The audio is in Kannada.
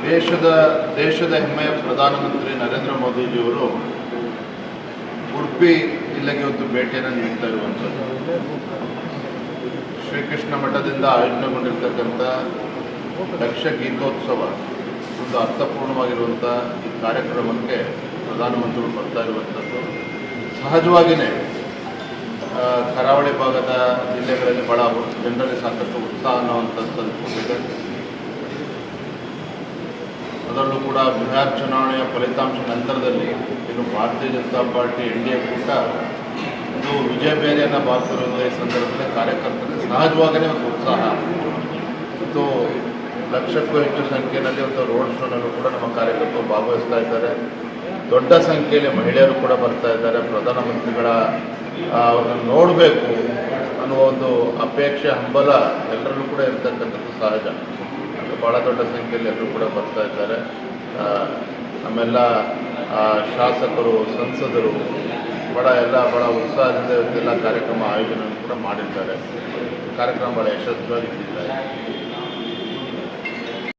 ದೇಶದ ಹೆಮ್ಮೆಯ ಪ್ರಧಾನಮಂತ್ರಿ ನರೇಂದ್ರ ಮೋದಿಜಿಯವರು ಉಡುಪಿ ಜಿಲ್ಲೆಗೆ ಒಂದು ಭೇಟಿಯನ್ನು ನೀಡ್ತಾ ಇರುವಂಥದ್ದು. ಶ್ರೀಕೃಷ್ಣ ಮಠದಿಂದ ಆಯೋಜನೆಗೊಂಡಿರ್ತಕ್ಕಂಥ ಲಕ್ಷ ಗೀತೋತ್ಸವ ಒಂದು ಅರ್ಥಪೂರ್ಣವಾಗಿರುವಂಥ ಈ ಕಾರ್ಯಕ್ರಮಕ್ಕೆ ಪ್ರಧಾನಮಂತ್ರಿಗಳು ಬರ್ತಾ ಇರುವಂಥದ್ದು. ಸಹಜವಾಗಿಯೇ ಕರಾವಳಿ ಭಾಗದ ಜಿಲ್ಲೆಗಳಲ್ಲಿ ಭಾಳ ಜನರಲ್ಲಿ ಸಾಕಷ್ಟು ಉತ್ಸಾಹ ಅನ್ನುವಂಥದ್ದು ಇದೆ. ಅದರಲ್ಲೂ ಕೂಡ ಬಿಹಾರ್ ಚುನಾವಣೆಯ ಫಲಿತಾಂಶ ನಂತರದಲ್ಲಿ ಇನ್ನು ಭಾರತೀಯ ಜನತಾ ಪಾರ್ಟಿ NDA ಕೂಟ ಒಂದು ವಿಜಯಬೇರಿಯನ್ನು ಬಾರಿಸಿರುವಂಥ ಈ ಸಂದರ್ಭದಲ್ಲಿ ಕಾರ್ಯಕರ್ತರಿಗೆ ಸಹಜವಾಗಿಯೇ ಒಂದು ಉತ್ಸಾಹ ಮತ್ತು ಲಕ್ಷಕ್ಕೂ ಹೆಚ್ಚು ಸಂಖ್ಯೆಯಲ್ಲಿ ಒಂದು ರೋಡ್ ಶೋನಲ್ಲೂ ಕೂಡ ನಮ್ಮ ಕಾರ್ಯಕರ್ತರು ಭಾಗವಹಿಸ್ತಾ ಇದ್ದಾರೆ. ದೊಡ್ಡ ಸಂಖ್ಯೆಯಲ್ಲಿ ಮಹಿಳೆಯರು ಕೂಡ ಬರ್ತಾ ಇದ್ದಾರೆ. ಪ್ರಧಾನಮಂತ್ರಿಗಳ ಅವ್ರನ್ನ ನೋಡಬೇಕು ಅನ್ನುವ ಒಂದು ಅಪೇಕ್ಷೆ ಹಂಬಲ ಎಲ್ಲರಲ್ಲೂ ಕೂಡ ಇರತಕ್ಕಂಥದ್ದು ಸಹಜ. ಭಾಳ ದೊಡ್ಡ ಸಂಖ್ಯೆಯಲ್ಲಿ ಎಲ್ಲರೂ ಕೂಡ ಬರ್ತಾ ಇದ್ದಾರೆ. ನಮ್ಮೆಲ್ಲ ಶಾಸಕರು, ಸಂಸದರು ಭಾಳ ಉತ್ಸಾಹದಿಂದ ಇವತ್ತೆಲ್ಲ ಕಾರ್ಯಕ್ರಮ ಆಯೋಜನೆ ಕೂಡ ಮಾಡಿದ್ದಾರೆ. ಕಾರ್ಯಕ್ರಮ ಭಾಳ ಯಶಸ್ವಿಯಾಗಿ ನಡೀತಾ ಇದೆ.